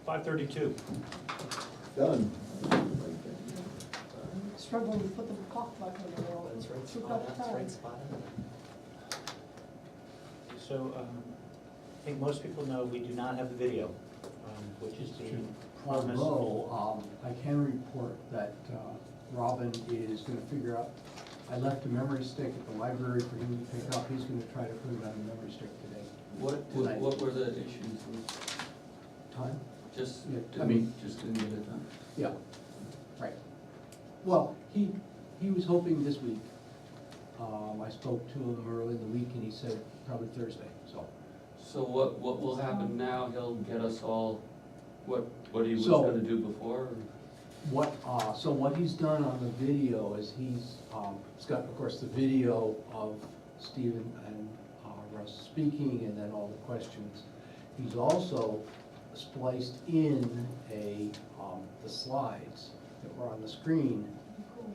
5:32. Done. Struggling to put the clock back on the wall. That's right, Took spot up on, that's time. right, spot on. So, I think most people know we do not have the video, which is being promised. Although, I can report that Robin is gonna figure out, I left a memory stick at the library for him to pick up, he's gonna try to put it on the memory stick today. What were the issues with, Time? just, Yeah, I mean- just didn't get it done? Yeah, right. Well, he was hoping this week. I spoke to him early in the week and he said probably Thursday, so. So what will happen now? He'll get us all, what he was So- gonna do before? So what he's done on the video is he's got, of course, the video of Stephen and Russ speaking and then all the questions. He's also spliced in the slides that were on the screen,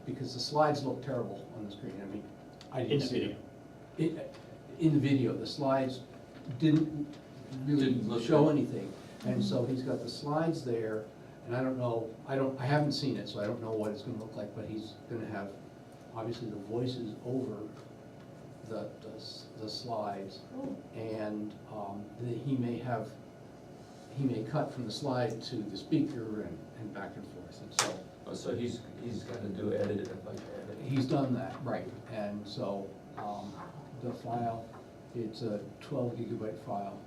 because the slides look terrible on the screen. I mean, I In didn't the see video. it. In the video, the slides didn't really Didn't look show good. anything. And so he's got the slides there, and I don't know, I haven't seen it, so I don't know what it's gonna look like, but he's gonna have, obviously, the voices over the slides. And he may cut from the slide to the speaker and back and forth, and so. Oh, so he's gotta do edit, a bunch of editing. He's done that, right, and so, the file, it's a 12 gigabyte file,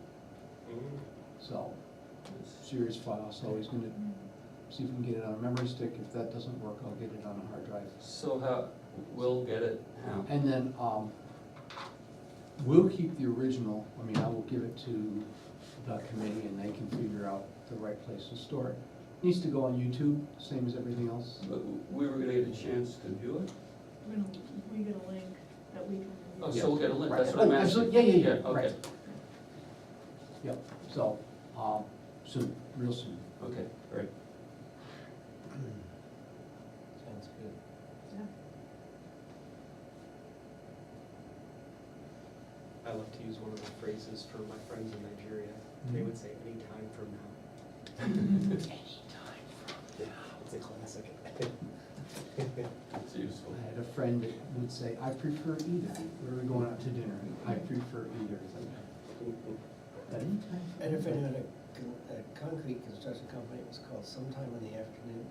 so, serious file, so he's gonna see if we can get it on a memory stick. If that doesn't work, I'll get it on a hard drive. So we'll get it how? And then, we'll keep the original, I mean, I will give it to the committee and they can figure out the right place to store it. Needs to go on YouTube, same as everything else. But we were gonna get a chance to view it? We get a link that we can. Oh, Yeah. so we'll get a link, Right. that's what I'm Oh, asking. absolutely. Yeah, Okay, right. Yep, so, soon, real soon. okay, great. Sounds good. Yeah. I love to use one of the phrases for my friends in Nigeria. They would say, "Any time from now." It's a classic. It's useful. I had a friend that would say, I prefer either. We were going out to dinner, I prefer either. And if anyone at a concrete construction company, it was called Sometime in the Afternoon.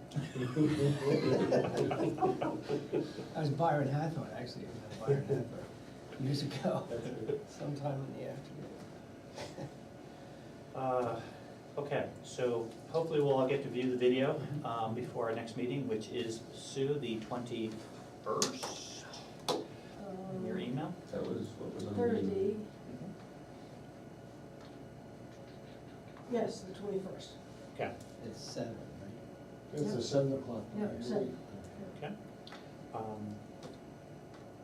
I was Byron Hathorne, actually, Byron Hathorne, years ago, Sometime in the Afternoon. Okay, so hopefully we'll all get to view the video before our next meeting, which is, Sue, the 21st, in your email. That was what was on the. Thursday. Yes, the 21st. Okay. It's 7, right? It's a 7 o'clock. Yeah, 7. Okay.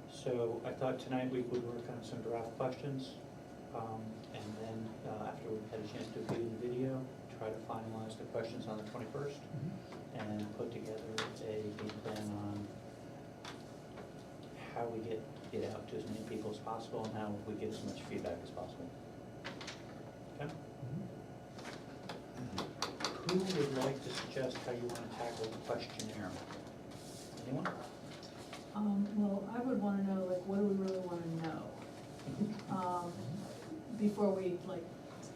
So I thought tonight we would work on some draft questions, and then after we've had a chance to view the video, try to finalize the questions on the 21st, and put together a game plan on how we get out to as many people as possible and how we get as much feedback as possible. Okay? Who would like to suggest how you want to tackle the questionnaire? Anyone? Well, I would wanna know, like, what do we really wanna know? Before we, like,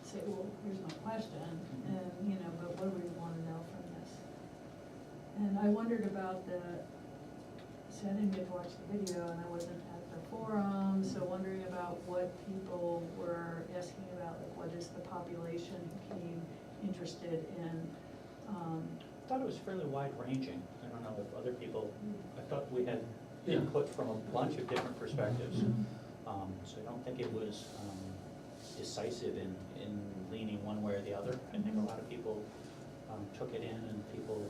say, well, here's my question, and, you know, but what do we wanna know from this? And I wondered about see, I didn't get to watch the video, and I wasn't at the forum, so wondering about what people were asking about, like, what is the population who came interested in, I thought it was fairly wide-ranging. I don't know if other people, I thought we had Yeah. input from a bunch of different perspectives. Mhm. So I don't think it was decisive in leaning one way or the other. I think a lot of people took it in, and people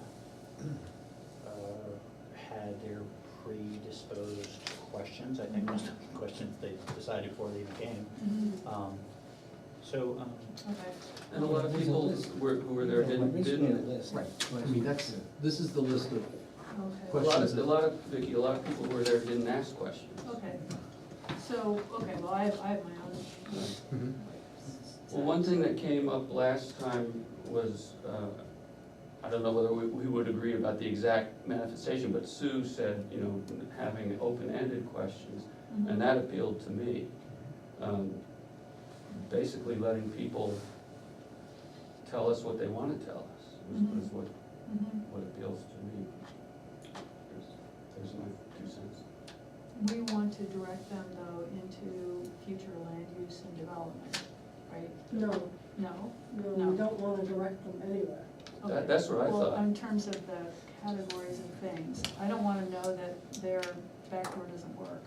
had their predisposed questions. I think most of the questions they decided before they even came. So, okay. And a lot of people who were there didn't. List. Right, I mean, this is the list of Okay. A lot of people who were there didn't ask questions. Okay, so, okay, well, I have my own. Mhm. Well, one thing that came up last time was, I don't know whether we would agree about the exact manifestation, but Sue said, you know, having open-ended questions, and that appealed to me. Basically letting people tell us what they wanna tell us is what appeals to me. There's my 2 cents. We want to direct them though into future land use and development, right? No, No? no, No. we don't wanna direct them anywhere. Okay. That's what I Well, thought. in terms of the categories and things, I don't wanna know that their back door doesn't work.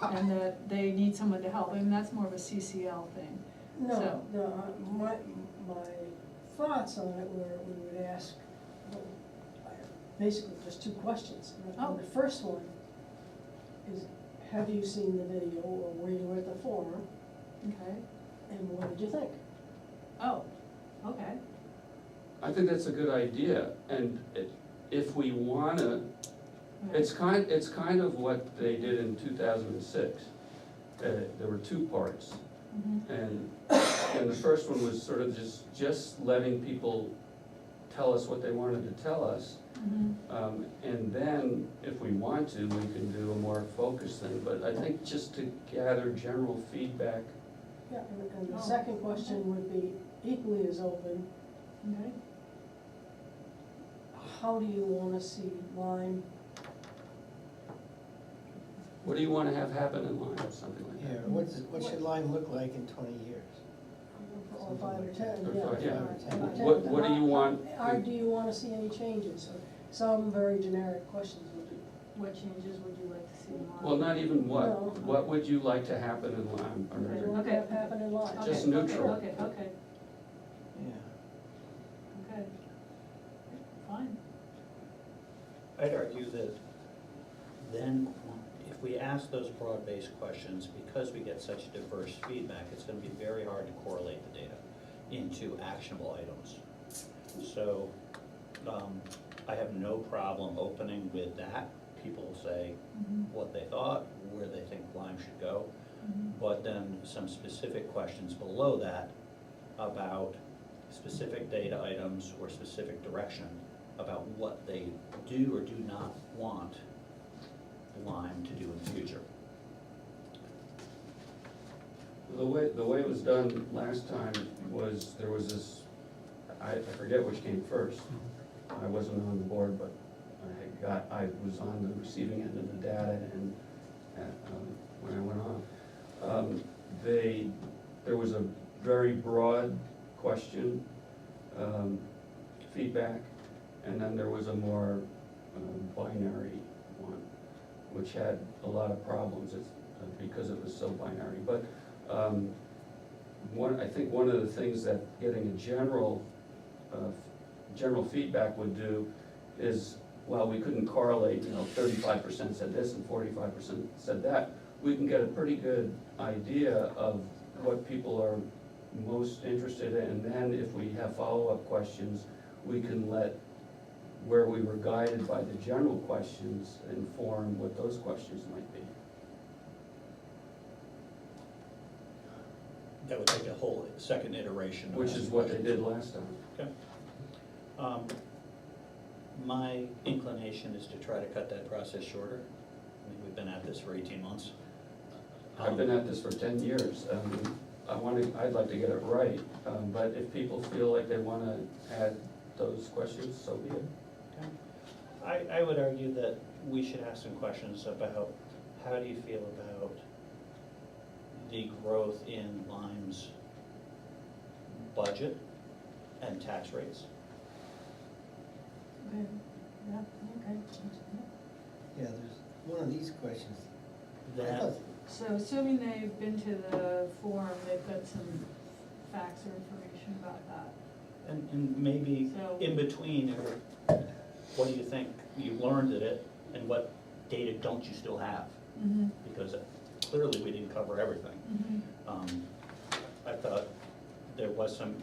And that they need someone to help, I mean, that's more of a CCL thing. No, So- no, my thoughts on it were, we would ask, well, basically just 2 questions. Oh. The first one is, have you seen the video, or were you at the forum, Okay, and what did you think? oh, okay, I think that's a good idea, and if we wanna, okay. it's kind of what they did in 2006. There were 2 parts, Mhm. and the first one was sort of just letting people tell us what they wanted to tell us. Mhm. And then, if we want to, we can do a more focused thing, but I think just to gather general feedback. Yeah, and the Oh, second question okay. would be equally as open, Okay, how do you wanna see Lyme? What do you wanna have happen in Lyme, or something like Yeah, that? what should Lyme look like in 20 years? Or 5 or 10, Or yeah. 5, yeah. 5 or 10. What do you want? Or do you wanna see any changes? Or some very generic questions would be. what changes would you like to see in Lyme? Well, not even No. what would you like to happen in Lyme? What do you Or- want to have happen in Lyme? Okay, just okay, neutral. Okay, okay, Yeah. okay, fine. I'd argue that then, if we ask those broad-based questions, because we get such diverse feedback, it's gonna be very hard to correlate the data into actionable items. So, I have no problem opening with that. People say Mhm. what they thought, where they think Lyme should go. Mhm. But then some specific questions below that about specific data items or specific direction about what they do or do not want Lyme to do in the future. The way it was done last time was, there was this, I forget which came first. I wasn't on the board, but I was on the receiving end of the data, and when I went on. There was a very broad question, feedback, and then there was a more binary one, which had a lot of problems because it was so binary. But I think one of the things that getting a general feedback would do is, while we couldn't correlate, 35% said this and 45% said that, we can get a pretty good idea of what people are most interested in, and then if we have follow-up questions, we can let where we were guided by the general questions inform what those questions might be. That would take a whole second iteration. of Which is asking what they questions. did last time. Okay. My inclination is to try to cut that process shorter. I mean, we've been at this for 18 months. I've been at this for 10 years. I'd like to get it right, but if people feel like they wanna add those questions, so be it. I would argue that we should ask some questions about, how do you feel about the growth in Lyme's budget and tax rates? Okay, yeah, okay. Yeah, there's one of these questions. I That, thought- So assuming they've been to the forum, they've got some facts or information about that. and maybe So- in between, what do you think you learned at it, and what data don't you still have? Mm-hmm, Because clearly we didn't cover everything. mm-hmm, I thought there was some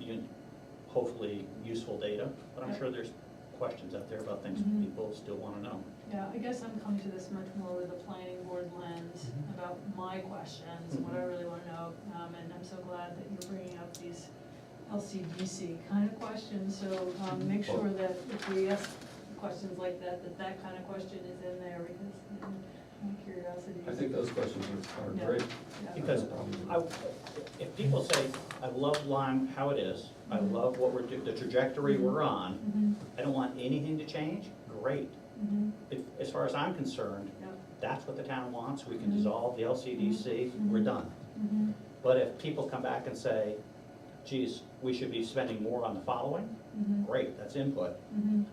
hopefully useful data, but I'm Yeah. sure there's questions out there about things Mhm. people still wanna know. yeah, I guess I'm coming to this much more with a planning board lens Mhm. about my questions, and what I Mhm. really wanna know, and I'm so glad that you're bringing up these LCDC kind of question, so, make sure that if we ask questions like that, that kind of question is in there, because, my curiosity is. I think those questions are Yeah. great. Yeah. Because if people say, I love Lyme how it is, I love what we're doing, the trajectory we're on, Mhm, I don't want anything to change, great. mhm, As far as I'm concerned, yeah, that's what the town wants, we can Mhm. dissolve the LCDC, we're Mhm. done. mhm, But if people come back and say, geez, we should be spending more on the following, mhm, great, that's input. mhm,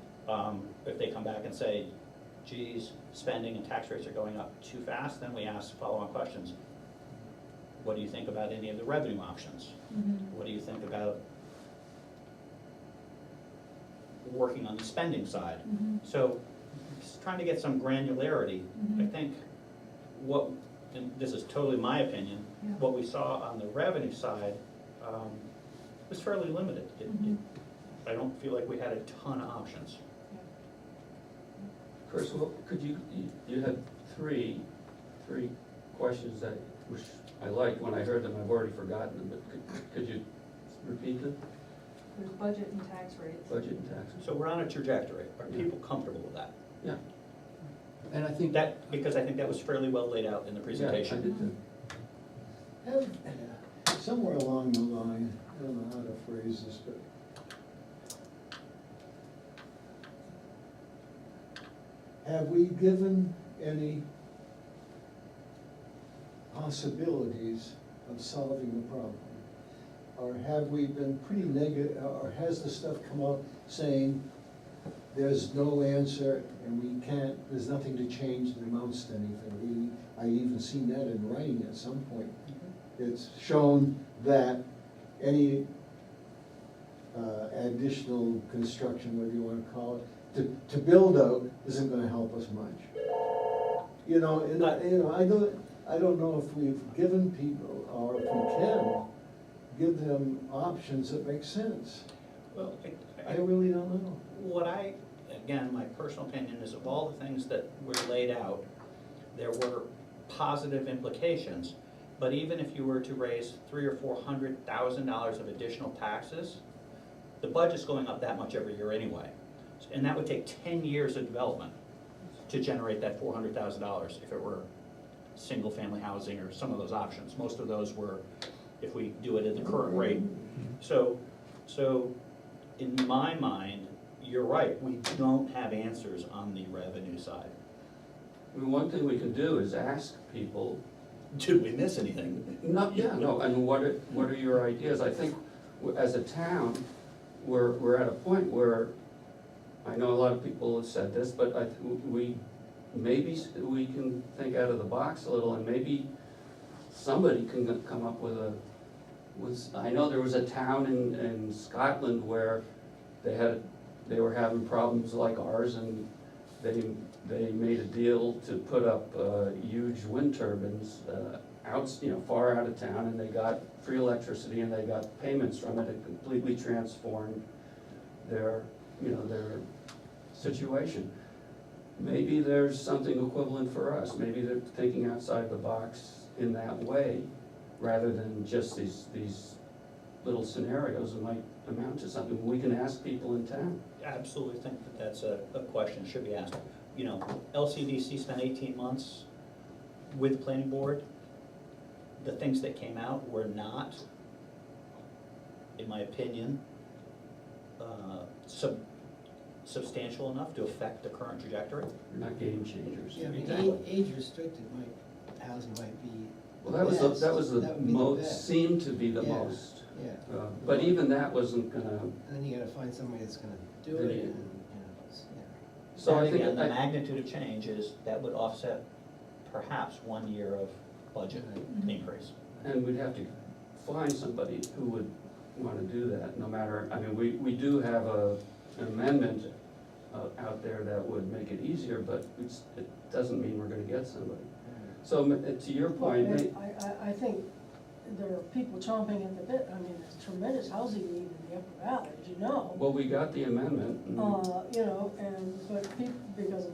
If they come back and say, geez, spending and tax rates are going up too fast, then we ask follow-on questions. What do you think about any of the revenue options? mhm. What do you think about working on the spending side? Mhm. So, just trying to get some granularity, I Mhm. think what, and this is totally my opinion, Yeah. what we saw on the revenue side was fairly limited. Mhm. I don't feel like we had a ton of options. Chris, well, could you had three questions that, which I liked when I heard them, I've already forgotten them, but could you repeat them? There's budget and tax rates. Budget and taxes? So we're on a trajectory. Are people comfortable with that? Yeah. And I think That, because I think that was fairly well laid out in the presentation. Yeah, I did too. Somewhere along the line, I don't know how to phrase this, but have we given any possibilities of solving the problem? Or have we been pretty negative, or has the stuff come out saying there's no answer and we can't, there's nothing to change that amounts to anything? I even seen that in writing at some point. It's shown that any additional construction, whatever you wanna call it, to build out isn't gonna help us much. You know, and I don't know if we've given people, or if we can, give them options that make sense. Well, I really don't know. what again, my personal opinion is of all the things that were laid out, there were positive implications. But even if you were to raise $300,000 or $400,000 of additional taxes, the budget's going up that much every year anyway. And that would take 10 years of development to generate that $400,000 if it were single-family housing or some of those options. Most of those were, if we do it at the current rate. So in my mind, you're right, we don't have answers on the revenue side. I mean, one thing we can do is ask people, Did we miss anything? no, I mean, what are your ideas? I think as a town, we're at a point where, I know a lot of people have said this, but maybe we can think out of the box a little, and maybe somebody can come up with I know there was a town in Scotland where they were having problems like ours, and they made a deal to put up huge wind turbines far out of town, and they got free electricity, and they got payments from it. It completely transformed their situation. Maybe there's something equivalent for us. Maybe they're thinking outside the box in that way, rather than just these little scenarios that might amount to something we can ask people in town. Absolutely think that that's a question that should be asked. You know, LCDC spent 18 months with the planning board. The things that came out were not, in my opinion, substantial enough to affect the current trajectory. They're not game changers. Yeah, I mean, Exactly. age restricted housing might be. Well, that was best. that was the That would be most, best. seemed to be the Yeah. most. Yeah, But even that wasn't gonna, and then you gotta find somebody that's gonna do Then it, you- and, so I And think, again, the magnitude of change is, that would offset perhaps 1 year of budget increase. and we'd have to find somebody who would wanna do that, no matter, I mean, we do have an amendment out there that would make it easier, but it doesn't mean we're gonna get somebody. So to your point, I think there are people chomping at the bit. I mean, there's tremendous housing need in the Upper Valley, as you know. well, we got the amendment. and- But people, because of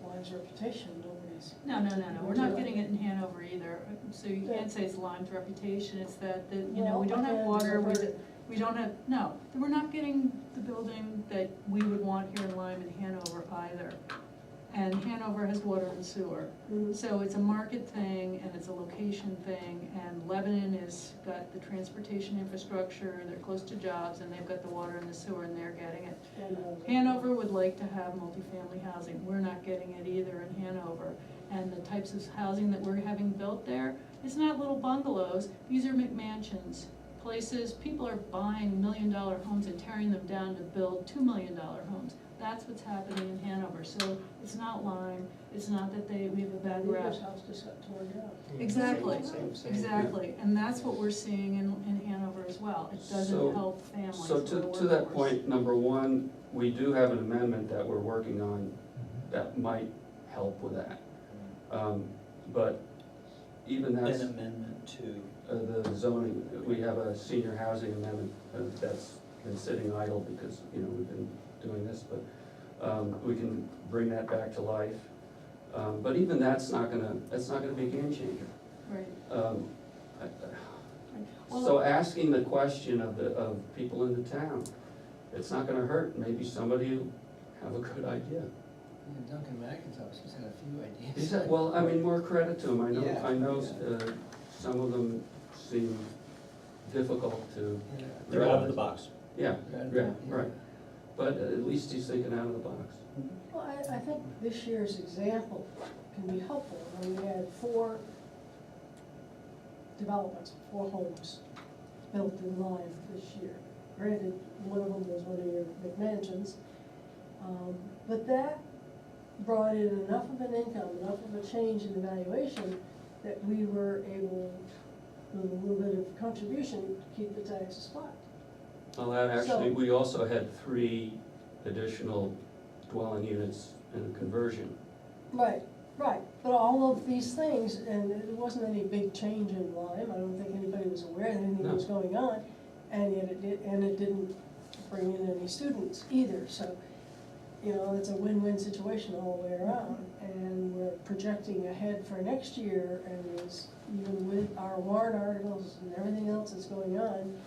Lyme's reputation, nobody's. No, we're not getting it in Hanover either, so you can't say it's Lyme's reputation, it's that, we don't have water, We don't have, no, we're not getting the building that we would want here in Lyme and Hanover either. And Hanover has water and sewer. Mhm. So it's a market thing and it's a location thing, and Lebanon has got the transportation infrastructure, they're close to jobs, and they've got the water and the sewer, and they're getting it. Hanover would like to have multifamily housing, we're not getting it either in Hanover. And the types of housing that we're having built there, it's not little bungalows, these are McMansions. Places, people are buying $1 million homes and tearing them down to build $2 million homes. That's what's happening in Hanover, so it's not Lyme, it's not that we have a bad rep. Neighbor's house just got torn down. Exactly, Same. exactly, and that's what we're seeing in Hanover as well, it So- doesn't help families So or to that workforce. point, number one, we do have an amendment that we're working on that might help with that. But even that's, An amendment to, the zoning, we have a senior housing amendment that's been sitting idle because, you know, we've been doing this, but we can bring that back to life. But even that's not gonna be a game changer. Right, I- Well- So asking the question of people in the town, it's not gonna hurt, maybe somebody will have a good idea. Yeah, Duncan McIntosh, he's had a few ideas. Is that, well, I mean, more credit to him, I Yeah, know, yeah. some of them seem difficult to, Yeah. they're out of the box. yeah, Right, yeah, yeah. right. But at least he's thinking out of the box. Well, I think this year's example can be helpful. When we had 4 developments, 4 homes built in Lyme this year. Granted, one of them was one of your McMansions, but that brought in enough of an income, enough of a change in the valuation that we were able, with a little bit of contribution, to keep the taxes flat. Well, that actually, So- we also had 3 additional dwelling units in a conversion. Right, right, but all of these things, and there wasn't any big change in Lyme, I don't think anybody was aware that anything was going on, and yet it didn't bring in any students either, so, you know, it's a win-win situation all the way around, and we're projecting ahead for next year, and even with our warrant articles and everything else that's going on,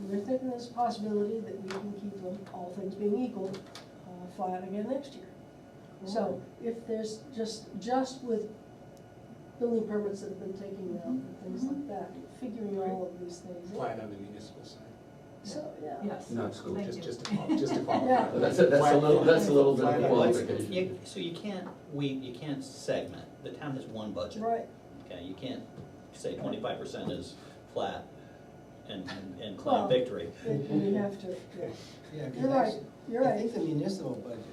we're thinking there's a possibility that we can keep them, all things being equal, flat again next year. So if there's just with building permits that have been taken out and things like that, figuring all of these things in. Flat on the municipal side. So, yeah. Yes. Not school. Thank you. Just to qualify. Yeah. That's a little bit of a qualification. So you can't segment, the town has one budget. Right, Okay, you can't say 25% is flat and Well, claim victory. we have to, yeah. Yeah, 'cause You're right, actually, you're I right. think the municipal budget,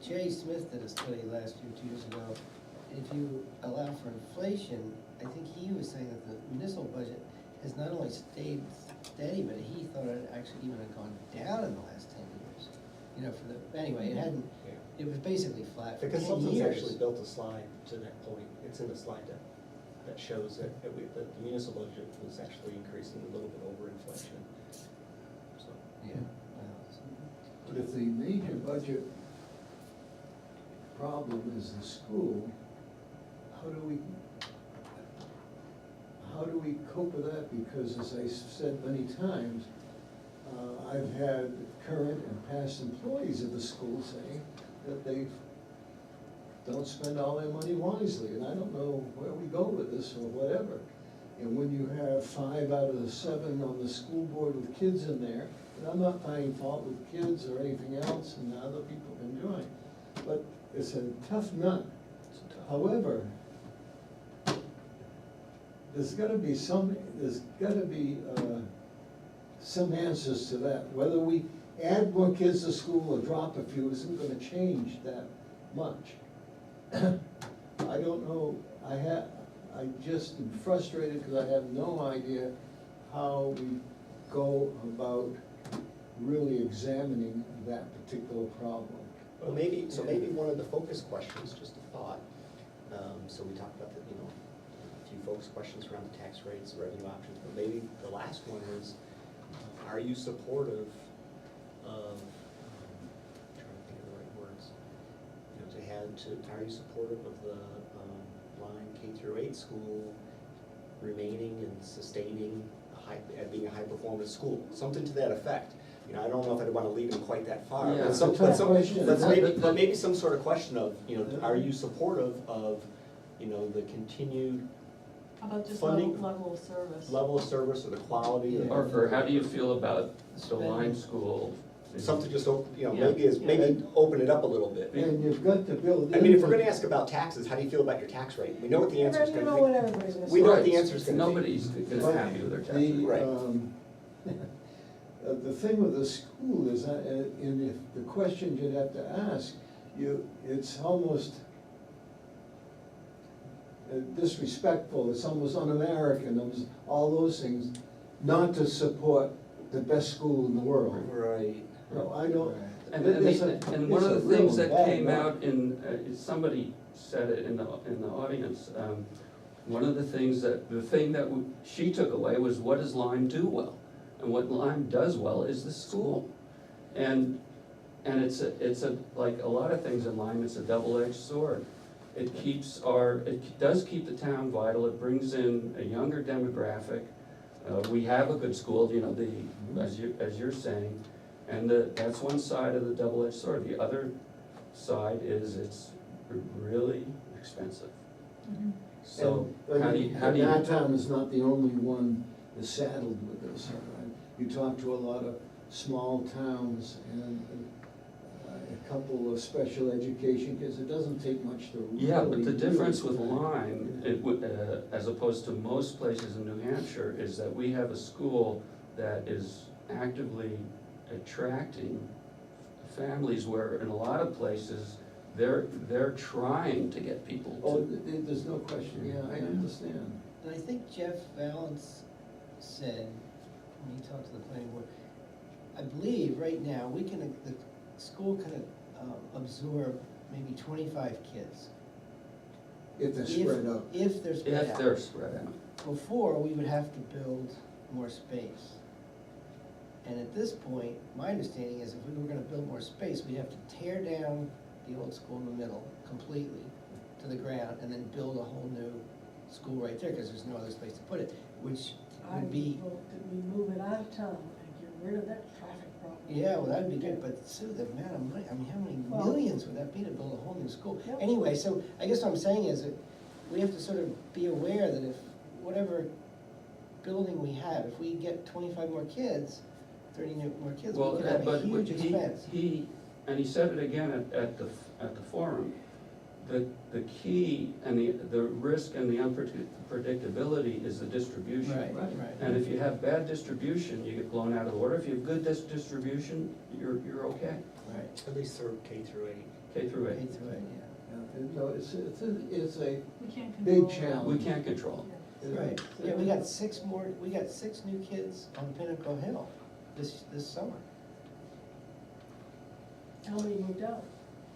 Jay Smith did a study last year, 2 years ago. If you allow for inflation, I think he was saying that the municipal budget has not only stayed steady, but he thought it actually even had gone down in the last 10 years. You know, anyway, it hadn't, it was basically flat The for 10 years. consultants actually built a slide to that point, it's in the slide deck, that shows that the municipal budget was actually increasing a little bit over inflation. So, Yeah. But if the major budget problem is the school, how do we cope with that? Because as I said many times, I've had current and past employees of the school saying that they don't spend all their money wisely, and I don't know where we go with this or whatever. And when you have 5 out of the 7 on the school board with kids in there, and I'm not finding fault with kids or anything else, and other people can join, but it's a tough nut. However, there's gotta be some answers to that. Whether we add more kids to school or drop a few isn't gonna change that much. I don't know, I just am frustrated because I have no idea how we go about really examining that particular problem. well, maybe one of the focus questions, just a thought, so we talked about a few focus questions around the tax rates, the revenue options, but maybe the last one is, are you supportive of, trying to think of the right words, are you supportive of the Lyme K-8 school remaining and sustaining a at being a high-performance school, something to that effect. You know, I don't know if I'd wanna lead him quite that far, Yeah. but some, It's a tough but question. maybe some sort of question of, you know, are you supportive of, you know, the continued How about just funding- level of service? level of service or the quality of? Or how do you feel about the Lyme school? Something just, you know, Yeah. maybe open it up a little bit. And you've got to build in. I mean, if we're gonna ask about taxes, how do you feel about your tax rate? We know what the answer is You gonna know be. what everybody's gonna say. We know what Right. the answer's gonna be. Nobody's gonna be happy with their tax The, rate. Right. The thing with the school is, and if the question you'd have to ask, it's almost disrespectful, it's almost un-American, all those things, not to support the best school in the world. Right. No, I don't. And it's one it's of a the things real that bad came mark. out in, somebody said it in the audience, one of the thing that she took away was, what does Lyme do well? And what Lyme does well is the school. And it's like a lot of things in Lyme, it's a double-edged sword. It does keep the town vital, it brings in a younger demographic. We have a good school, you know, as you're saying, and that's one side of the double-edged sword. The other side is it's really expensive. Mhm. So And, how do you? Our town is not the only one that's saddled with this. You talk to a lot of small towns and a couple of special education kids, it doesn't take much to really. Yeah, but the do difference it. with Lyme, as opposed to most places in New Hampshire, is that we have a school that is actively attracting families where in a lot of places, they're trying to get people Oh, to. there's no question, yeah, I understand. And I think Jeff Valance said, when he talked to the planning board, I believe right now, the school can absorb maybe 25 kids. If they're spread out. If they're spread out. If they're spread out. Before, we would have to build more space. And at this point, my understanding is if we were gonna build more space, we'd have to tear down the old school in the middle completely to the ground and then build a whole new school right there, because there's no other place to put it, which would be, Did we move it out of town and get rid of that traffic problem? yeah, well, that'd be good, but Sue, the amount of money, I mean, how many Well- millions would that be to build a whole new school? Yep. Anyway, so I guess what I'm saying is that we have to sort of be aware that if whatever building we have, if we get 25 more kids, 30 more kids, we could have a huge expense. And he said it again at the forum, the key and the risk and the unpredictability is the distribution. Right, right. And if you have bad distribution, you get blown out of order. If you have good distribution, you're okay, Right. At least through K through 8. K through K 8. through 8, Yeah, no, it's a We can't big control. challenge. We can't control. yeah. Right, yeah, we got 6 new kids on Pinnacle Hill this summer. How many moved out?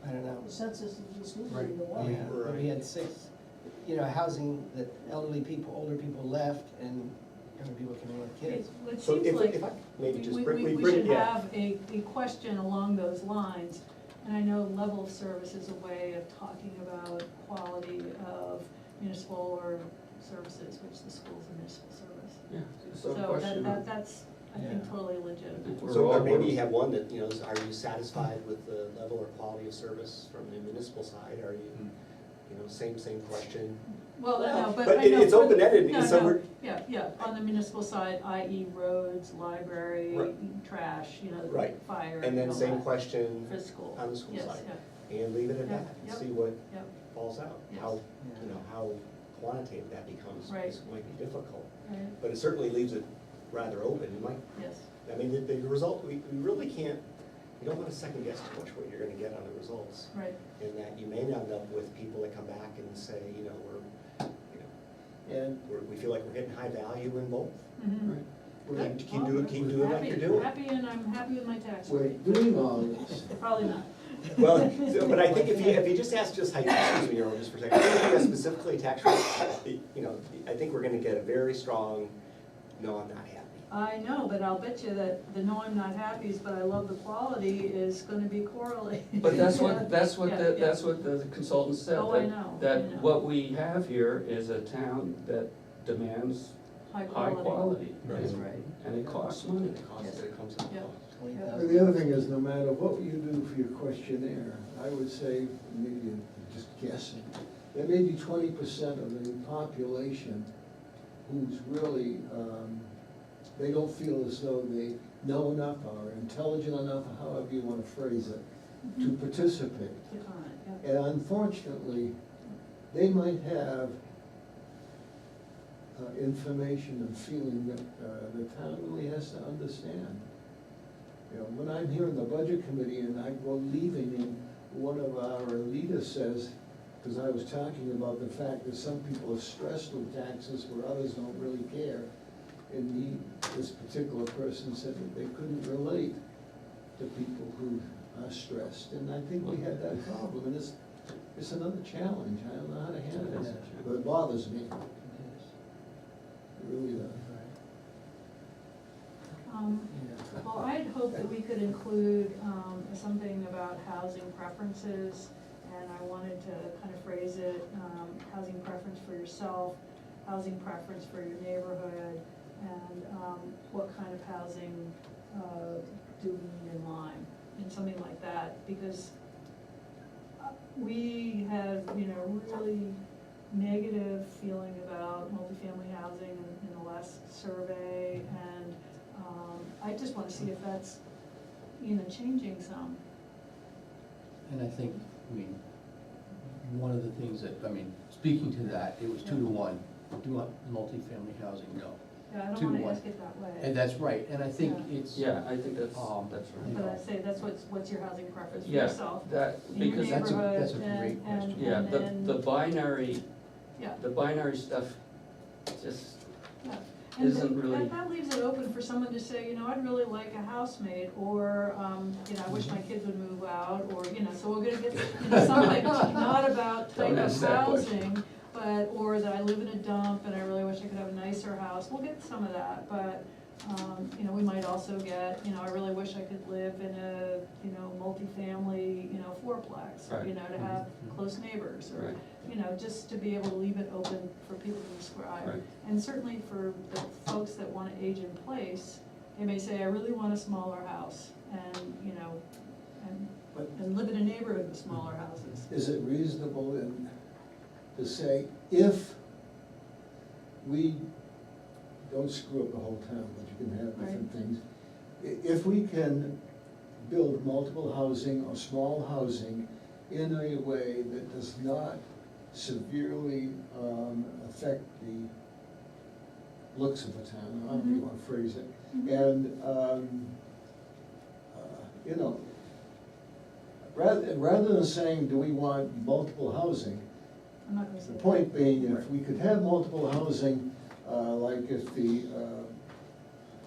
I don't know. The census is just moving Right. in the water. Yeah, but we had 6, housing that older people left and younger people came in with kids. It So seems if like I maybe just we bring should it, yeah. have a question along those lines. And I know level of service is a way of talking about quality of municipal or services, which the school's a municipal service. Yeah, so So question. that's, I think, Yeah. totally legitimate. We're So, all- or maybe you have one that, is, are you satisfied with the level or quality of service from the municipal side? Are you, same question? Well, no, but But I know. it's open-ended, No, so no, we're, yeah, on the municipal side, i.e. roads, library, Right. trash, Right. fire. and then all same that question For the school. on the school Yes, side. yeah, And leave it at Yeah, that, and yep, see what yep, falls out. Yes. How, Yeah. how quantitative that becomes, Right. might be difficult. right, But it certainly leaves it rather open. You might, yes, I mean, the result, we really can't, you don't want to second guess too much what you're gonna get on the results. right. And that you may end up with people that come back and say, And we feel like we're getting high value in both. Mhm. Right. we're, Keep doing like you're doing. Happy, and I'm happy with my tax we're rate. doing all this. Probably not. Well, but I think if you just ask just how, excuse me, Earl, just for a second, if you ask specifically tax rate, I think we're gonna get a very strong, no, I'm not happy. I know, but I'll bet you that the no, I'm not happy, but I love the quality is gonna be correlated. But that's what Yeah, yeah. the consultant said. Oh, I know, That I know. what we have here is a town that demands high quality. That's and- right. And it costs money. It costs, it comes at a Yeah. cost. And the other thing is, no matter what you do for your questionnaire, I would say, maybe I'm just guessing, there may be 20% of the population who's really, they don't feel as though they know enough or intelligent enough, or however you wanna phrase it, to participate. Click on it, yeah. And unfortunately, they might have information and feeling that the town really has to understand. You know, when I'm here in the budget committee and I go leaving and one of our leaders says, because I was talking about the fact that some people are stressed with taxes where others don't really care. And this particular person said that they couldn't relate to people who are stressed. And I think we had that problem, and it's another challenge. I don't know how to handle it, but it bothers me. It really does. Well, I'd hoped that we could include something about housing preferences, and I wanted to kind of phrase it, housing preference for yourself, housing preference for your neighborhood, and what kind of housing do we need in Lyme, and something like that, because we have, really negative feeling about multifamily housing in the last survey, and I just wanna see if that's, changing some. And I think, one of the things that, speaking to that, it was 2-to-1. Do you want multifamily housing? No. Yeah, I don't 2 to wanna 1. ask it that way. And that's right, and I think Yeah. it's. Yeah, I think that's you But know, I say, that's what's your housing preference for yeah, yourself? that, In your because that's a- neighborhood, that's a great question. yeah, and then- the binary, Yeah, the binary stuff just yeah. And isn't really. that leaves it open for someone to say, I'd really like a housemate, or, I wish my kids would move out, or, so we're gonna get something, not about type Don't of ask that question. housing, but, or that I live in a dump and I really wish I could have a nicer house, we'll get some of that, but, we might also get, I really wish I could live in a, multifamily, fourplex, or, Right. to have close neighbors, or, Right. just to be able to leave it open for people to describe. Right. And certainly for the folks that wanna age in place, they may say, I really want a smaller house, and, and live in a neighborhood with smaller houses. Is it reasonable to say, if we don't screw up the whole town, but you can have different things, if we can build multiple housing or small housing in a way that does not severely affect the looks of the town, however you want to phrase it, and, rather than saying, do we want multiple housing, I'm not gonna say the that. point being, if we could have multiple housing, like if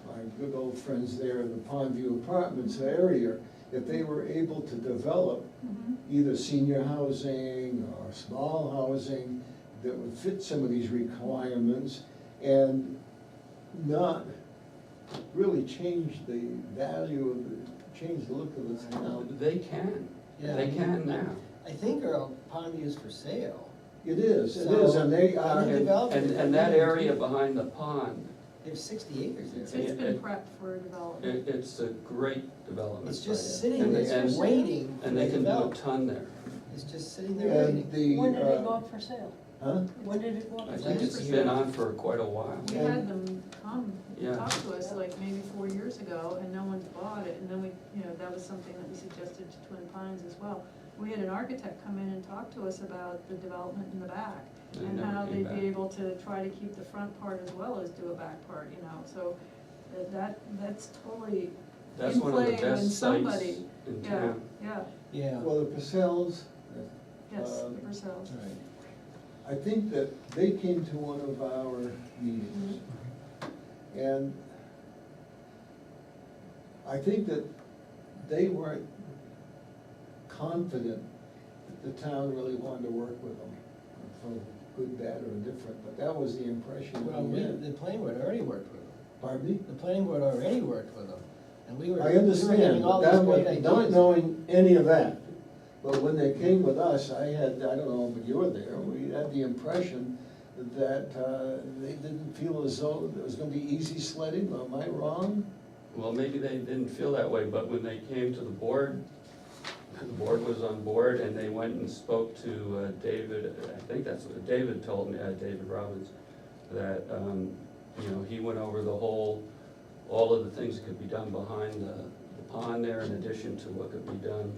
my good old friends there in the Pondview Apartments area, if they were able to develop Mhm. either senior housing or small housing that would fit some of these requirements and not really change the value change the look of the town. They can, they can now. I think our pond is for sale. It is, So, and they are. and they develop it. And that area behind the pond, There's 60 acres It's there. been prepped for development. it's a great development. It's just site. sitting And- there and- waiting to And they be can do a developed. ton there. It's just sitting there And waiting. the. When did it go up for sale? Huh? When did it go up I for think sale? it's been on for quite a while. We had them come Yeah. talk to us like maybe 4 years ago, and no one's bought it, and then we, that was something that we suggested to Twin Pines as well. We had an architect come in and talk to us about the development in the back, They and never how came they'd back. be able to try to keep the front part as well as do a back part, so that's totally That's in one of the play when best sites somebody, in yeah, town. yeah, Yeah. Well, the Purcells, yes, Um, ourselves. Right. I think that they came to one of our meetings. And I think that they weren't confident that the town really wanted to work with them, for good, bad, or indifferent, but that was the impression Well, we had. the planning board already worked with them. Pardon me? The planning board already worked with them, and we were. I we were understand, giving all but these that great was, not ideas. knowing any of that. But when they came with us, I don't know, but you were there, we had the impression that they didn't feel as though it was gonna be easy sledding, am I wrong? Well, maybe they didn't feel that way, but when they came to the board was on board, and they went and spoke to David, I think that's what David told me, David Robbins, that, you know, he went over all of the things that could be done behind the pond there, in addition to what could be done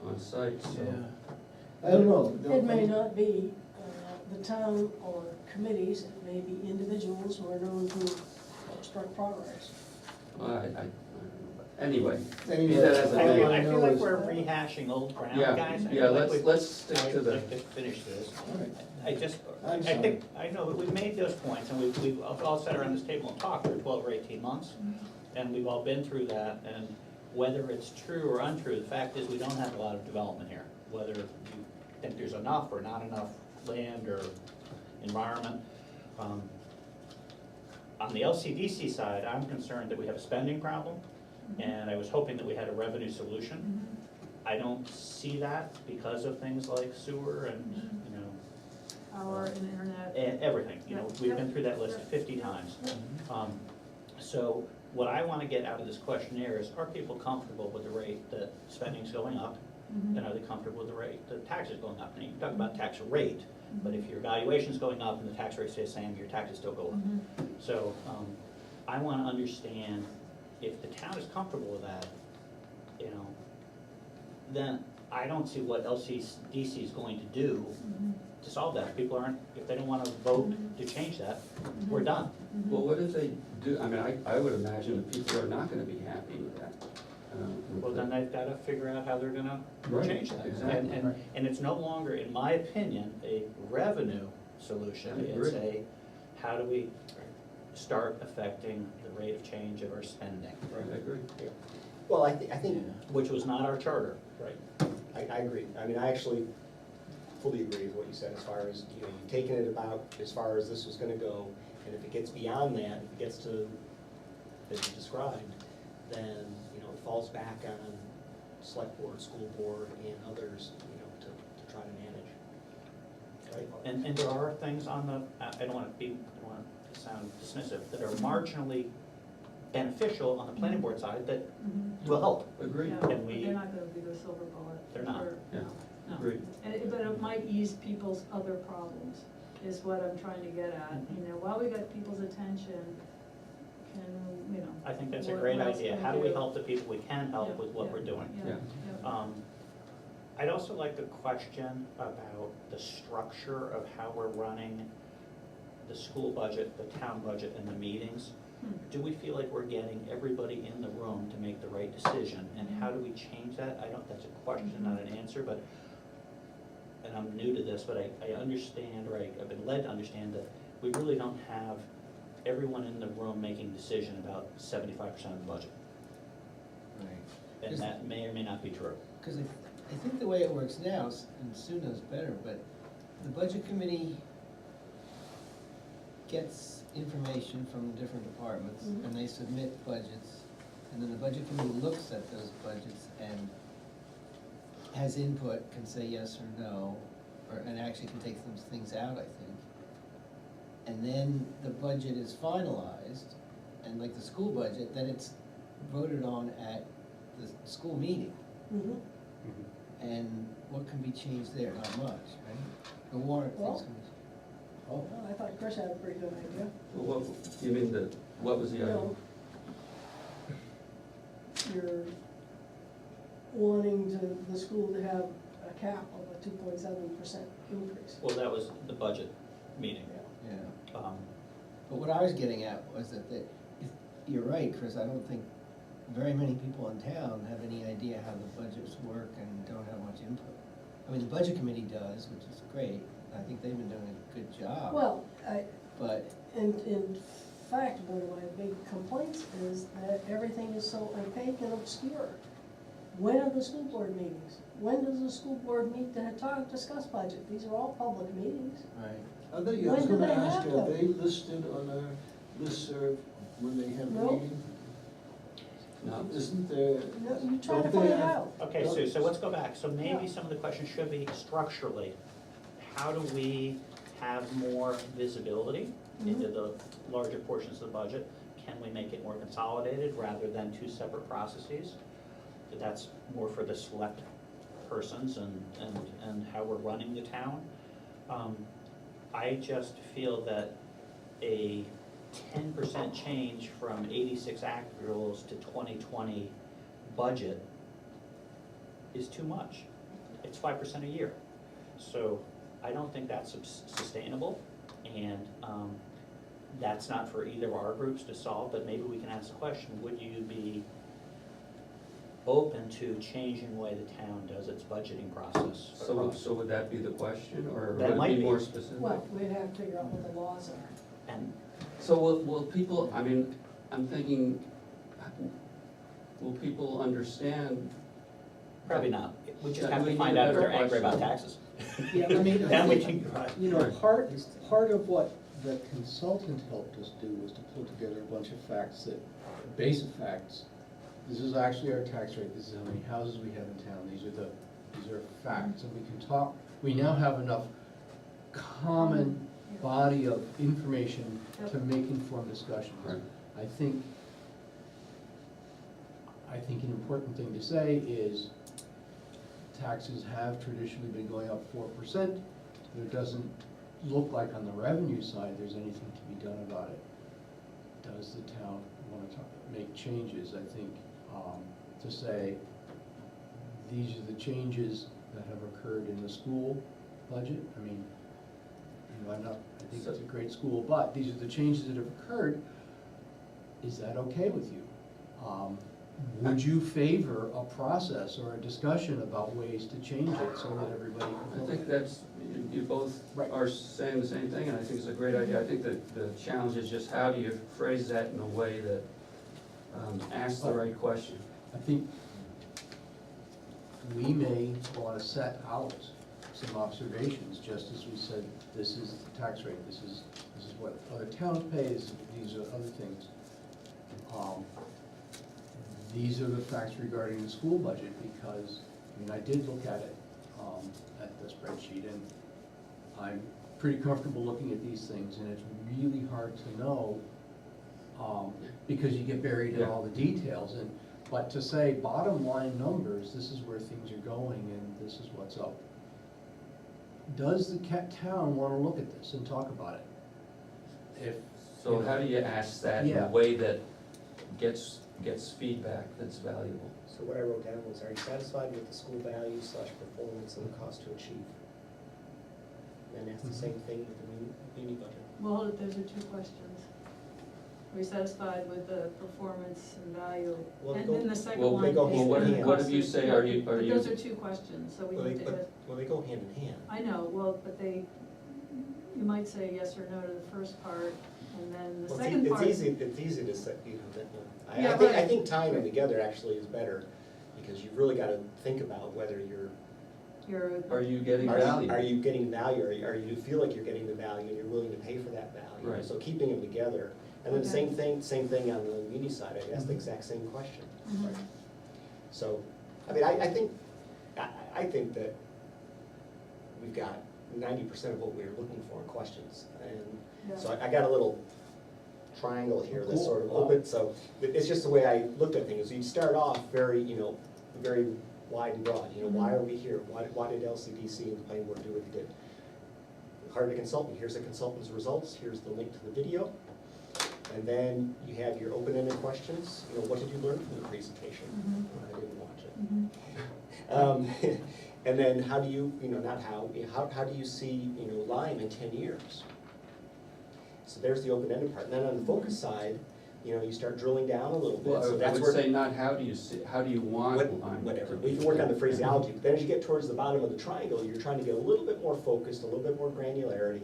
on site, so. I don't know. It may not be the town or committees, it may be individuals who are known to obstruct progress. I don't know, but anyway, Anyway, that as it I may. I feel like we're rehashing old ground, Yeah, guys. I yeah, feel like let's stick to I'd the, like to finish this. All right. I I'm think, I know that we've made those points, and we've all sat around this table and talked for 12 or 18 months, and we've all been through that, and whether it's true or untrue, the fact is, we don't have a lot of development here. Whether you think there's enough or not enough land or environment. On the LCDC side, I'm concerned that we have a spending problem, and I was hoping that we had a revenue solution. I don't see that because of things like sewer and, you know, Power and internet. and everything, you know, we've been through that list 50 times. So what I wanna get out of this questionnaire is, are people comfortable with the rate that spending's going up? And are they comfortable with the rate that tax is going up? And you can talk about tax rate, but if your valuation's going up and the tax rate stays the same, your taxes still go up. So, I wanna understand if the town is comfortable with that, you know, then I don't see what LCDC is going to do to solve that. If people aren't, if they don't wanna vote to change that, we're done. well, what if they do, I mean, I would imagine that people are not gonna be happy with that. Well, then they've gotta figure out how they're gonna Right, change that. exactly. And it's no longer, in my opinion, a revenue solution. I It's agree. how do we start affecting the rate of change of our spending? I agree. Well, I think, Which was not our charter. right, I agree. I mean, I actually fully agree with what you said as far as, you know, you've taken it about as far as this was gonna go, and if it gets beyond that, if it gets to, as you described, then, you know, it falls back on select board, school board, and others, you know, to try to manage. Right? And there are things on the, I don't want to sound dismissive, that are marginally beneficial on the planning board side that will help. Agreed. Yeah, And but we- they're not gonna be the silver bullet. They're not, Or- yeah. no. Agreed. But it might ease people's other problems, is what I'm trying to get at. You know, while we got people's attention, can, you know. I think that's a what great else idea. can How do we do? help the people we can help Yeah, with what yeah, we're doing? Yeah, Yeah. yeah. I'd also like to question about the structure of how we're running the school budget, the town budget, and the meetings. Do we feel like we're getting everybody in the room to make the right decision, and how do we change that? I don't, that's a question, not an answer, but, and I'm new to this, but I understand, or I've been led to understand that we really don't have everyone in the room making decision about 75% of the budget, Right. and that may or may not be true. Because I think the way it works now, and Sue knows better, but the budget committee gets information from the different departments, and they submit budgets, and then the budget committee looks at those budgets and has input, can say yes or no, and actually can take some things out, I think. And then the budget is finalized, and like the school budget, then it's voted on at the school meeting. Mhm. And what can be changed there? Not much, right? The warrant Well- things can be. Well, I thought Chris had a pretty good idea. Well, what, you mean what was the You item? know, you're wanting the school to have a cap of a 2.7% increase. Well, that was the budget meeting. Yeah. Um, But what I was getting at was that if, you're right, Chris, I don't think very many people in town have any idea how the budgets work and don't have much input. I mean, the budget committee does, which is great. I think they've been doing a good job. Well, But, in fact, one of my big complaints is that everything is so opaque and obscure. When are the school board meetings? When does the school board meet to discuss budget? These are all public meetings. right, I was When do gonna they ask, have are them? they listed on our listserv when they have a No. meeting? No. Isn't there? No, you try to don't find they it have- out. Okay, so let's go back. So maybe Yeah. some of the questions should be structurally. How do we have more visibility into the larger portions of the budget? Can we make it more consolidated rather than two separate processes? That's more for the select persons and how we're running the town. I just feel that a 10% change from 86 actuals to 2020 budget is too much. It's 5% a year. So I don't think that's sustainable, and that's not for either of our groups to solve, but maybe we can ask the question, would you be open to changing the way the town does its budgeting process across? So would that be the question, or That would might it be. be more specific? Well, we'd have to figure out what the laws are. And So will people, I mean, I'm thinking, will people understand? probably not. We just Yeah, have we to need find a out if they're better angry about question. taxes. Yeah, I mean, Then we can, you know, part of what the consultant helped us do was to pull together a bunch of facts that, basic facts. This is actually our tax rate, this is how many houses we have in town, these are facts, and we can talk, we now have enough common body of information to make informed discussions. Right. I think an important thing to say is taxes have traditionally been going up 4%. There doesn't look like on the revenue side there's anything to be done about it. Does the town want to make changes? I think to say these are the changes that have occurred in the school budget. I mean, you know, I think it's a great school, but these are the changes that have occurred. Is that okay with you? Would you favor a process or a discussion about ways to change it so that everybody can? I think that's, you both Right. are saying the same thing, and I think it's a great idea. I think that the challenge is just how do you phrase that in a way that asks the right question. I think we may want to set out some observations, just as we said, this is the tax rate, this is what other towns pay, these are other things. These are the facts regarding the school budget, because, I mean, I did look at it, at the spreadsheet, and I'm pretty comfortable looking at these things, and it's really hard to know, because you get buried in all the details, but to say bottom line numbers, this is where things are going, and this is what's up. Does the town want to look at this and talk about it? So how do you ask that in Yeah. a way that gets feedback that's valuable? So what I wrote down was, are you satisfied with the school value / performance and the cost to achieve? And ask the same thing with the muni budget. Well, those are two questions. Are we satisfied with the performance and value? Well, they And go- then the second well, one they is. go Well, hand what in if, hand. what if you say, are you, But those are two questions, so we Well, need to, they go hand in hand. I know, well, but you might say yes or no to the first part, and then the Well, second part. It's easy to say, you know, that, Yeah, I right. think tying them together actually is better, because you've really gotta think about whether are you getting are value? you getting value, or you feel like you're getting the value, and you're willing to pay for that value. Right. So keeping them together, and then Okay. same thing on the muni side, I asked the exact same question. Mhm. So, I mean, I think that we've got 90% of what we were looking for in questions, and so I got a little triangle here that's sort of open, so it's just the way I looked at things. You start off very, very wide and broad, why are we here? Why did LCDC and the planning board do what they did? Hired a consultant, here's the consultant's results, here's the link to the video. And then you have your open-ended questions, what did you learn from the presentation? Mhm. I didn't watch it. Mhm. And then how do you, how do you see, Lyme in 10 years? So there's the open-ended part. And then on the focus side, you start drilling down a little bit. So Well, I that's would where say not how do you see, how do you want Lyme whatever, to be? we can work on the phraseology, but then as you get towards the bottom of the triangle, you're trying to get a little bit more focused, a little bit more granularity,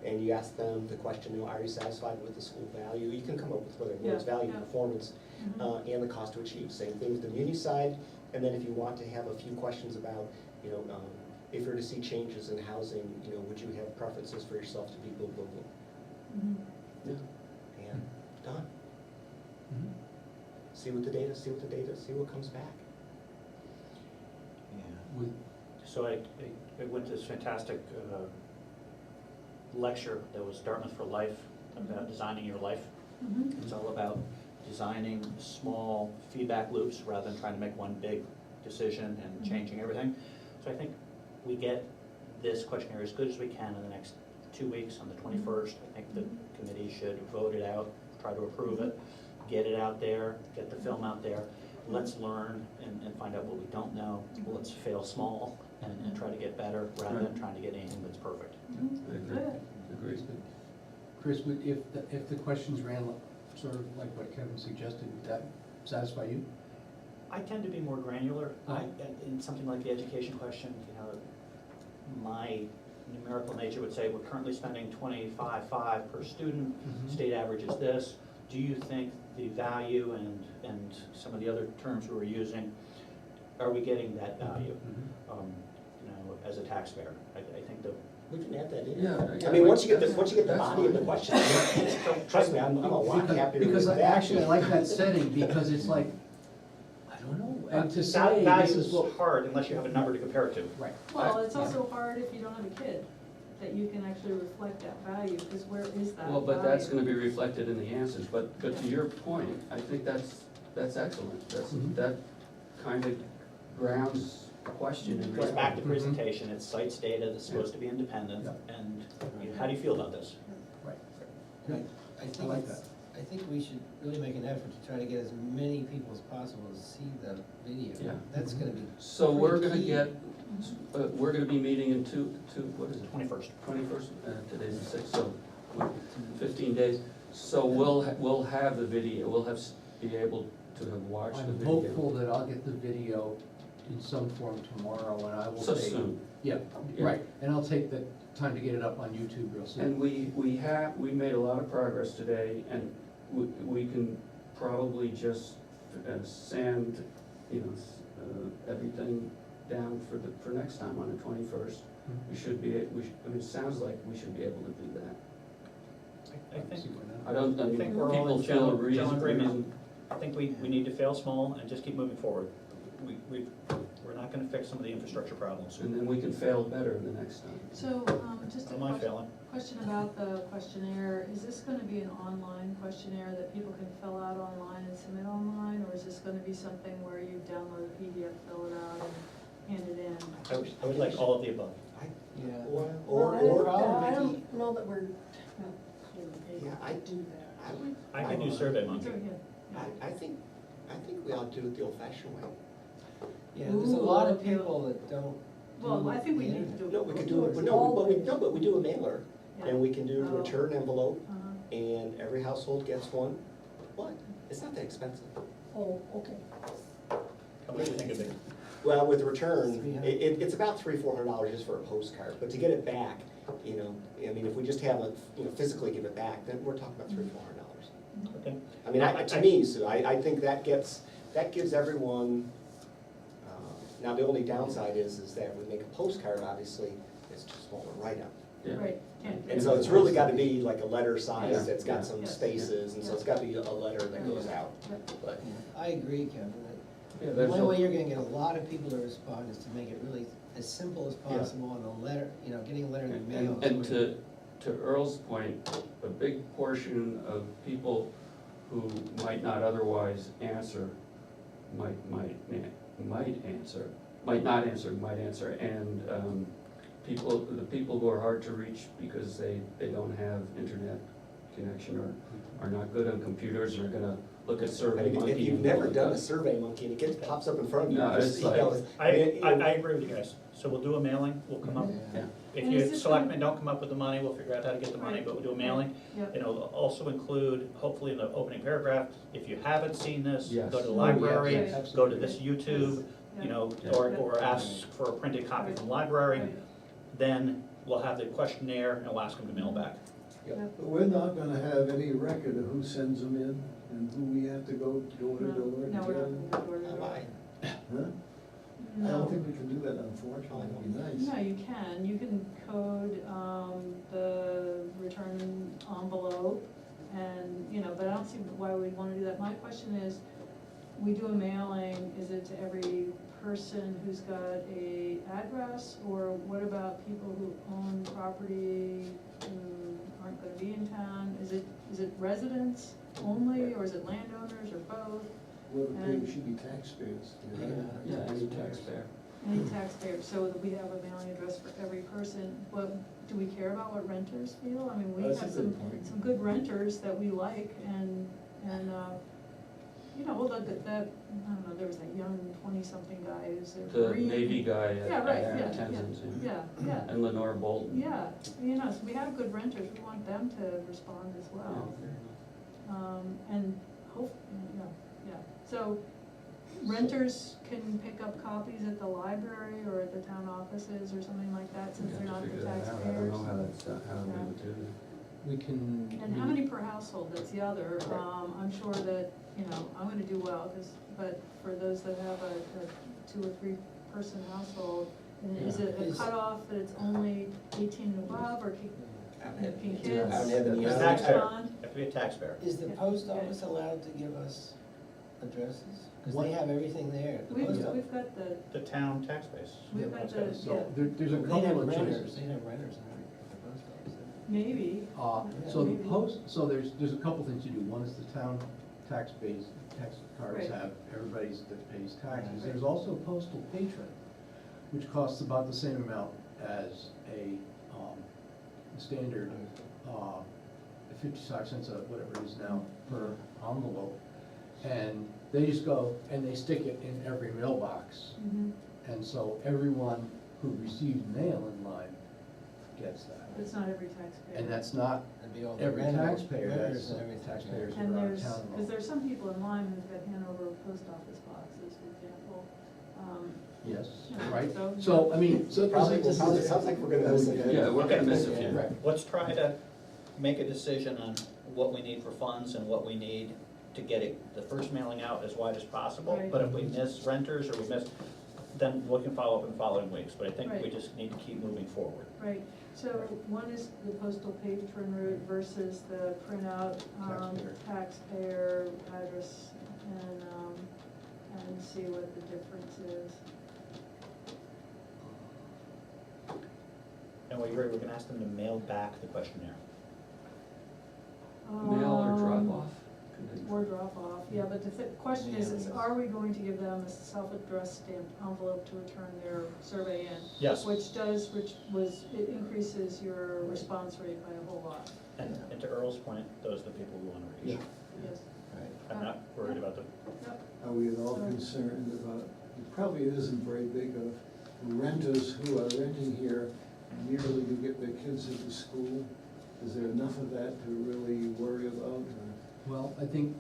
and you ask them the question, are you satisfied with the school value? You can come up with whether it's Yeah, value, yeah. performance, Mhm. and the cost to achieve. Same thing with the muni side, and then if you want to have a few questions about, if you're to see changes in housing, would you have preferences for yourself to be blah, blah, blah, Mhm. Yeah. and done. Mhm. See what comes back. Yeah. With- So I went to this fantastic lecture that was Dartmouth for Life, about designing your life. Mhm. It's all about designing small feedback loops rather than trying to make one big decision and changing everything. So I think we get this questionnaire as good as we can in the next 2 weeks on the 21st. I think the committee should vote it out, try to approve it, get it out there, get the film out there. Let's learn and find out what we don't know. Let's fail small and try to get better rather than trying to get anything that's perfect. I agree. Good. Agreed. Chris, if the questions ran sort of like what Kevin suggested, would that satisfy you? I tend to be more granular. In something like the education question, my numerical nature would say we're currently spending 25.5 per student. Mhm. State average is this. Do you think the value and some of the other terms we were using, are we getting that value? Mhm. As a taxpayer, I think the. We can add that in. Yeah. I mean, once you get the That's body of the fine. question, trust me, I'm a lot happier with Because that. actually, I like that setting, because it's like, I don't know, and to say, this Value is is what. hard unless you have a number to compare it to. Right. Well, it's also hard if you don't have a kid, that you can actually reflect that value, because where is that Well, but that's value? gonna be reflected in the answers, but to your point, I think that's excellent. Mhm. That kind of grounds the question in Goes back to Mhm. presentation, it cites data that's supposed to be independent, Yeah. and how do you feel about this? Right. I I think like it's, I think we should really make an effort to try to get as many people as possible to see the video. Yeah. That's gonna be. So we're pretty gonna key. get, we're gonna be meeting in what is it? 21st. 21st, today's the 6th, so 15 days. So we'll have the video, be able to have watched the I'm video. hopeful that I'll get the video in some form tomorrow, and I will So take. soon. Yeah, Yeah. right, and I'll take the time to get it up on YouTube real soon. And we made a lot of progress today, and we can probably just sand, everything down for next time on the 21st. Mhm. We should be, it sounds like we should be able to do that. I think, See why not. I don't, I I mean, think we're all people in feel a general reason. agreement. I think we need to fail small and just keep moving forward. We're not gonna fix some of the infrastructure problems. And then we can fail better the next time. So, just a Am I failing? question about the questionnaire, is this gonna be an online questionnaire that people can fill out online and submit online, or is this gonna be something where you download a PDF, fill it out, and hand it in? I would like all of the above. Yeah. Or, I don't know that we're able Yeah, I- to do that. I would. I can do Survey Monkey. So, yeah, yeah. I think we ought to do it the old-fashioned way. Yeah, there's a lot of Ooh, okay. people that don't. Well, do I think we the need to internet. do it. No, we could Do do, it but no, always. but we do a mailer, Yeah. and we can do a Oh. return envelope, Uh-huh. and every household gets one. What? It's not that expensive. Oh, okay. How much do you think of it? Well, with the return, $300. it's about $300-400 just for a postcard, but to get it back, I mean, if we just have physically give it back, then we're talking about $300-400. Okay. I mean, to me, Sue, I think that gives everyone, now the only downside is that if we make a postcard, obviously, it's too small to write on. Yeah. Right, can't. And so it's really gotta be like a letter size Yeah, that's got yeah. some Yes. spaces, and so it's gotta be a letter that goes out, Yep. but. I agree, Kevin. Yeah, The there's only a- way you're gonna get a lot of people to respond is to make it really as simple as possible on a letter, getting a letter in the mail. And to Earl's point, a big portion of people who might not otherwise answer, might answer, and the people who are hard to reach because they don't have internet connection or are not good on computers, are gonna look at I Survey mean, Monkey. if you've and never look done up. a Survey Monkey and it pops up in front of you, No, just, it's like- I agree with you guys. So we'll do a mailing, we'll come up. Yeah. If And you is this selectmen don't come up with the money, we'll figure out how to get the money, Right. but we'll do a mailing. Yep. It'll also include, hopefully in the opening paragraph, if you haven't seen this, Yes. go to the Oh, library, yes, go to absolutely. this YouTube, Yeah. or ask for a printed copy from the library. Right. Then we'll have the questionnaire and we'll ask them to mail back. But we're not gonna have any record of who sends them in and who we have to go door to door to No, we're get 'em. not gonna go door to Am door. I? Huh? I No. don't think we can do that, unfortunately, it'd be nice. No, you can code, the return envelope and, but I don't see why we'd wanna do that. My question is, we do a mailing, is it to every person who's got a address, or what about people who own property who aren't gonna be in town? Is it residents only, or is it landowners, or both? Well, And- they should be taxpayers. you know? Yeah, any taxpayer. Any taxpayer, so that we have a mailing address for every person, but do we care about what renters feel? I mean, we That's a have good point. some good renters that we like, and, you know, well, that, I don't know, there was that young twenty-something guy who's a The Marine. Navy guy Yeah, right, at yeah, Tenzin, yeah, yeah, and Lenore Bolton. yeah, you know, so we have good renters, we want them to respond as Yeah, well. fair enough. And hope, yeah, so renters can pick up copies at the library or at the town offices or something like that, since they're not the We have to figure that out. I taxpayers. don't know how that's, how they Yeah. would do that. We can. And how many per household, that's the other, Right. I'm sure that, you know, I'm gonna do well, but for those that have a 2 or 3 person household, and is Yeah. it a Is- cutoff that it's only 18 and above, or can kids? I don't have any respond? other- Taxpayer. Have to be a taxpayer. Is the Yeah, post okay. office allowed to give us addresses? Because What- they have everything there. The We've, post office- we've got the, The town tax base. we've got the, So yeah, there's a They'd have couple of renters, choices. they'd have renters at the post office. maybe, So the Maybe. post, so there's a couple things you do. One is the town tax base, tax cards Right. have everybody's that pays taxes. Right. There's also postal patron, which costs about the same amount as a standard, 55 cents, whatever it is now, per envelope. And they just go and they stick it in every mailbox. mhm, And so everyone who receives mail in Lyme gets that. but it's not every taxpayer. And that's not That'd be all the every renters- taxpayer, renters that's and everything. taxpayers And around there's, town. because there's some people in Lyme who've got Hanover post office boxes, for example. Yes, Yeah, right? so- So, I mean, so. Sounds like we're gonna miss it. Yeah, we're gonna miss a Yeah. few. Right. Let's try to make a decision on what we need for funds and what we need to get it, the first mailing out as wide as possible. Right. But if we miss renters or we miss, then we can follow up in the following weeks. But I think we Right. just need to keep moving forward. Right, so one is the postal patron route versus the printout, Taxpayer. taxpayer address, and see what the difference is. And we agree, we're gonna ask them to mail back the questionnaire. Mail or drop Um, off? Or drop off, yeah, but the question is are we going to give them a self-addressed stamped envelope to return their survey in? Yes. Which it increases your response rate by a whole lot, And to Earl's point, those are the people we wanna reach. yes. Right. I'm not worried about the, Yep. Are we at all concerned about, it probably isn't very big of renters who are renting here merely to get their kids into school? Is there enough of that to really worry about? Well, I think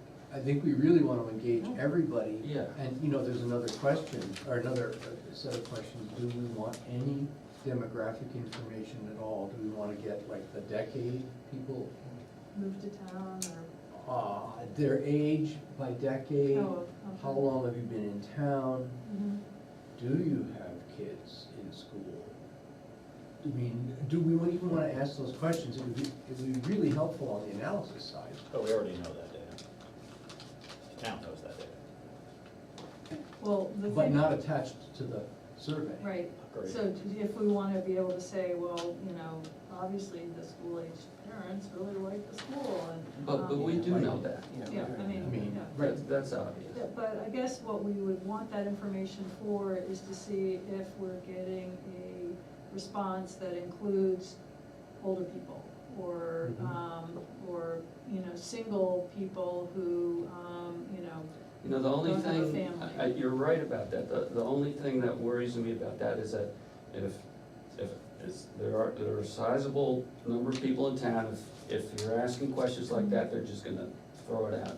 we really want to engage everybody. Yeah. And, you know, there's another question, or another set of questions. Do we want any demographic information at all? Do we want to get like the decade people, Move to town their age by decade? Oh, okay. How long have you been in town? Mhm. Do you have kids in school? I mean, do we even want to ask those questions? It would be really helpful on the analysis side. oh, we already know that data. The town knows that data. Well, the But thing. not attached to the survey. Right, Agreed. so if we wanna be able to say, well, you know, obviously the school-aged parents really like the school and. But we do know that. Yeah, I mean, yeah. That's obvious. Yeah, but I guess what we would want that information for is to see if we're getting a response that includes older people or, or, you know, single people who, you know. You know, the only Don't have a thing, family. you're right about that, the only thing that worries me about that is that if there are a sizable number of people in town, if you're asking questions like that, they're just gonna throw it out,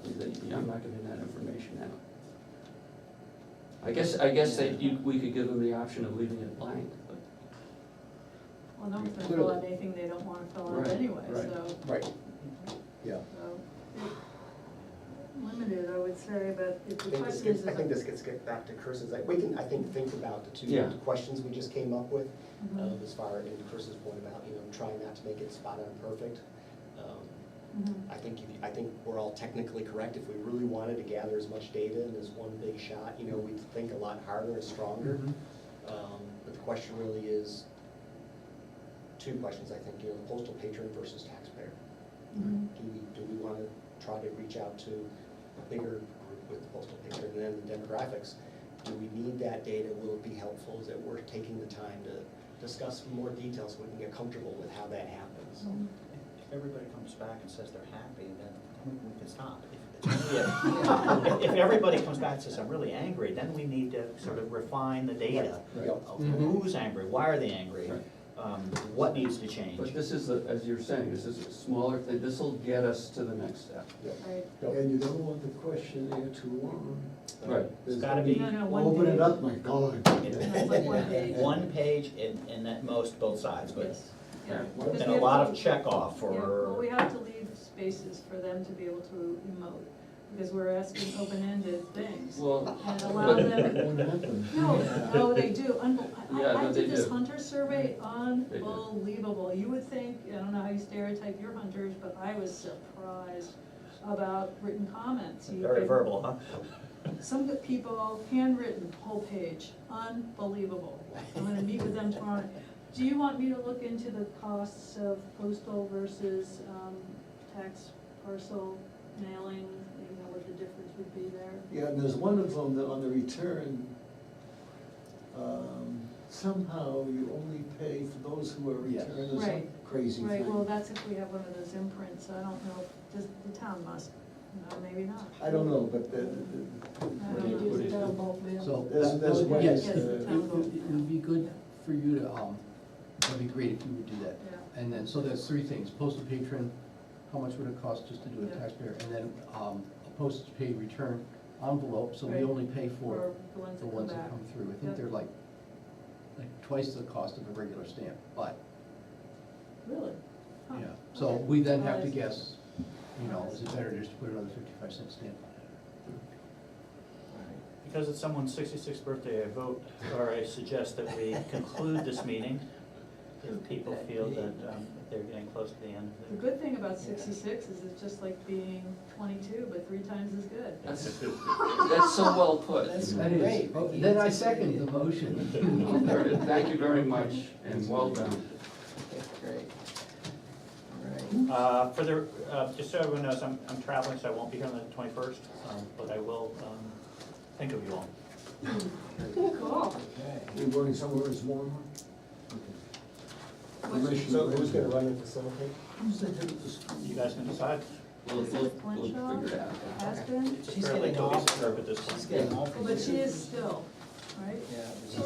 I'm not giving that information out. I guess we could give them the option of leaving it blank, but. Well, no one's gonna Clearly. fill out anything they don't wanna fill out Right, anyway, right. so. Right, yeah. So, limited, I would say, but if the question is. I think this gets back to Chris's, like, we can, I think about the two Yeah. questions we just came up with, Mhm. as far as Chris's point about, you know, trying not to make it spot on perfect. Mhm. I think we're all technically correct. If we really wanted to gather as much data in as one big shot, you know, we'd think a lot harder and stronger. But the question really is, two questions, I think, you know, postal patron versus taxpayer. Mhm. Do we want to try to reach out to a bigger group with the postal patron? And then the demographics, do we need that data? Will it be helpful? Is it worth taking the time to discuss more details so we can get comfortable with how that happens? Mhm. If everybody comes back and says they're happy, then we can stop. If everybody comes back and says, I'm really angry, then we need to sort of refine the data. Right. Of Mhm. who's angry, why are they angry, Right. what needs to change. But this is, as you're saying, this is a smaller thing, this'll get us to the next step. Right. And you don't want the questionnaire too long. Right. It's gotta be, No, one Open page. it up, my God. It's like one page. one page and at most both sides, but, Yes, yeah. Yeah. Because and we a have lot to- of check off Yeah, well, we for, have to leave spaces for them to be able to emote, because we're asking open-ended things. Well, And allow but- them, What happened? no, they do, Yeah, I no, they did this do. hunter survey, do. unbelievable. You would think, I don't know how you stereotype your hunters, but I was surprised about written comments. You very could- verbal, huh? Some good people, handwritten, whole page, unbelievable. I'm gonna meet with them tomorrow. Do you want me to look into the costs of postal versus, tax parcel mailing, you know, what the difference would be there? Yeah, and there's one of them that on the return, somehow you only pay for those who are Yes. returned, or some Right. crazy thing. Right, well, that's if we have one of those imprints, I don't know, does, the town must, no, maybe not. I don't know, but I don't do you- know. what do you Down bulk mail. So. there's ways. Yes, Yes, it the town vote. would be good for you to, it'd be great if you would do that. Yeah. And then, so there's three things, postal patron, how much would it cost just to do a Yeah. taxpayer? And then, a postage paid return envelope, so we Right. only pay for the ones the that come ones that back. come through. I Yep. think they're like twice the cost of a regular stamp, but, Really? Huh. yeah. So Okay. we then have Well, to I see. guess, you know, is it better just to put another 55-cent stamp on Because it's someone's 66th birthday, I vote, or I suggest that we conclude this meeting if people feel that they're getting close to the end The of their. good thing about 66 is it's just like being 22, but 3 times as good. that's so well put. That's it? That is, great. oh, Vicki. then I That's second great. the motion. Thank you very much, and well done. Great. All right. For the, just so everyone knows, I'm traveling, so I won't be here on the 21st, but I will think of you all. Cool. Okay. You're going somewhere that's warmer? Permission. So who's gonna run and facilitate? Who's the head of the school? You guys can decide. We'll figure it out. Has been, It's She's fairly getting off. cohesive at this point. She's getting off. but she is still, right? Yeah, but she's,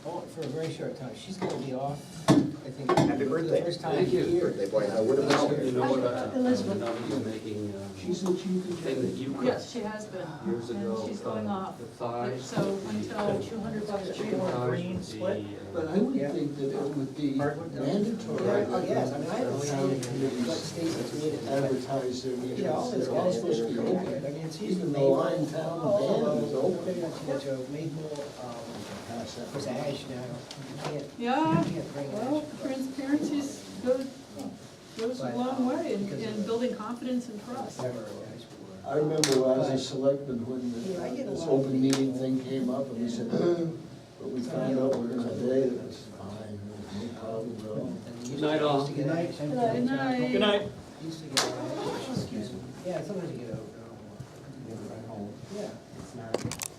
oh, for a very short time, she's gonna be off, I think. Happy for birthday. The first time Thank in you. years. Birthday boy, I would have Now, been you here. know what, Elizabeth. now he's making, She's the chief thing that you Yes, cut she has been, years ago. and she's going off. The thighs. So until $200 a Chicken week. or green split? But I would Yeah. think that it would be Hardwood? mandatory. Yeah, oh, yes, I mean, I that haven't the seen town it, committees what Stacy's meeting. advertise their meetings. Yeah, all this They're all supposed to be I open. mean, it's Even the Maple. Lyme town band is open. Pretty much Maple, Pass that. of course, Ash now, you can't, Yeah, you can't bring well, Ash. transparency goes a long way in building confidence and trust. I remember when I was a selectman when Yeah, I get a this lot of open meeting thing came up and we said, but we found out we're gonna date it, it's fine, no problem at all. Good night, all. Good night. Good night. Good night. Used to get, excuse me, yeah, sometimes you get over. Yeah, it's not.